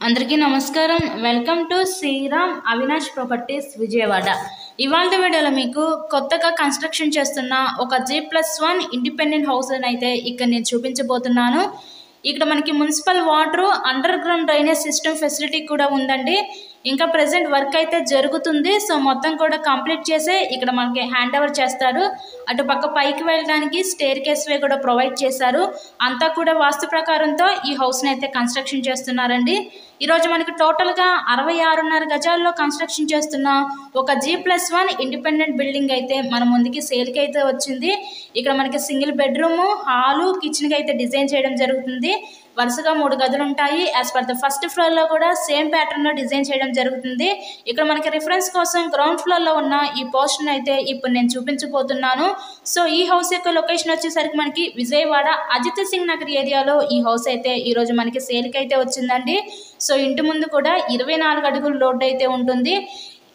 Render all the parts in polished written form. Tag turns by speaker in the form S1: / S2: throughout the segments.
S1: అందరికీ నమస్కారం. Welcome to Sriram Avinash properties Vijayawada. ఇవాళ వీడియోలో మీకు కొత్తగా కన్స్ట్రక్షన్ చేస్తున్న ఒక G+1 ఇండిపెండెంట్ హౌస్ అయితే ఇక్కడ నేను చూపించబోతున్నాను. ఇక్కడ మనకి municipal water, under ground drainage system facility కూడా ఉందండి. ఇంకా ప్రెసెంట్ వర్క్ అయితే జరుగుతుంది. సో మొత్తం కూడా కంప్లీట్ చేసే ఇక్కడ మనకి హ్యాండ్ ఓవర్ చేస్తారు. అటు పక్క పైకి వెళ్ళడానికి స్టేర్ కేస్ వే కూడా ప్రొవైడ్ చేశారు. అంతా కూడా వాస్తు ప్రకారంతో ఈ హౌస్ని అయితే కన్స్ట్రక్షన్ చేస్తున్నారండి. ఈరోజు మనకి టోటల్గా 66.5 గజాల్లో కన్స్ట్రక్షన్ చేస్తున్న ఒక G+1 ఇండిపెండెంట్ బిల్డింగ్ అయితే మన ముందుకి సేల్కి అయితే వచ్చింది. ఇక్కడ మనకి సింగిల్ బెడ్రూము, హాలు, కిచెన్కి అయితే డిజైన్ చేయడం జరుగుతుంది. వరుసగా 3 గదులు ఉంటాయి. యాజ్ పర్ ద ఫస్ట్ ఫ్లోర్లో కూడా సేమ్ ప్యాటర్న్లో డిజైన్ చేయడం జరుగుతుంది. ఇక్కడ మనకి రిఫరెన్స్ కోసం గ్రౌండ్ ఫ్లోర్లో ఉన్న ఈ పోర్షన్ అయితే ఇప్పుడు నేను చూపించబోతున్నాను. సో ఈ హౌస్ యొక్క లొకేషన్ వచ్చేసరికి మనకి విజయవాడ అజిత్ సింగ్ నగర్ ఏరియాలో ఈ హౌస్ అయితే ఈరోజు మనకి సేల్కి అయితే వచ్చిందండి. సో ఇంటి ముందు కూడా 24 అడుగుల రోడ్డు అయితే ఉంటుంది.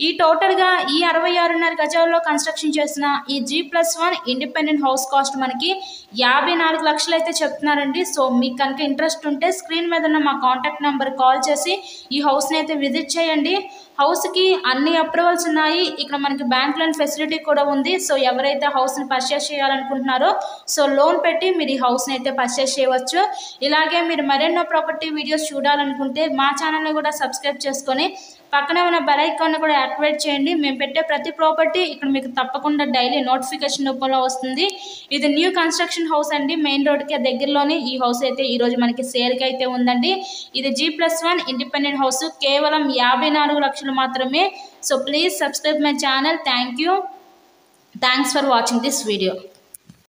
S1: ఈ టోటల్గా ఈ 66.5 గజాల్లో కన్స్ట్రక్షన్ చేసిన ఈ G+1 ఇండిపెండెంట్ హౌస్ కాస్ట్ మనకి 54 లక్షలు అయితే చెప్తున్నారండి. సో మీకు కనుక ఇంట్రెస్ట్ ఉంటే స్క్రీన్ మీద ఉన్న మా కాంటాక్ట్ నెంబర్ కాల్ చేసి ఈ హౌస్ని అయితే విజిట్ చేయండి. హౌస్కి అన్ని అప్రూవల్స్ ఉన్నాయి. ఇక్కడ మనకి బ్యాంక్ లోన్ ఫెసిలిటీ కూడా ఉంది. సో ఎవరైతే హౌస్ని పర్చేస్ చేయాలనుకుంటున్నారో సో లోన్ పెట్టి మీరు ఈ హౌస్ని అయితే పర్చేస్ చేయవచ్చు. ఇలాగే మీరు మరెన్నో ప్రాపర్టీ వీడియోస్ చూడాలనుకుంటే మా ఛానల్ని కూడా సబ్స్క్రైబ్ చేసుకొని పక్కనే ఉన్న బెల్ ఐకాన్ కూడా యాక్టివేట్ చేయండి. మేము పెట్టే ప్రతి ప్రాపర్టీ ఇక్కడ మీకు తప్పకుండా డైలీ నోటిఫికేషన్ రూపంలో వస్తుంది. ఇది న్యూ కన్స్ట్రక్షన్ హౌస్ అండి. మెయిన్ రోడ్కి దగ్గరలోనే ఈ హౌస్ అయితే ఈరోజు మనకి సేల్కి అయితే ఉందండి. ఇది G+1 ఇండిపెండెంట్ హౌస్, కేవలం 54 లక్షలు మాత్రమే. So please subscribe my channel. Thanks for watching this video.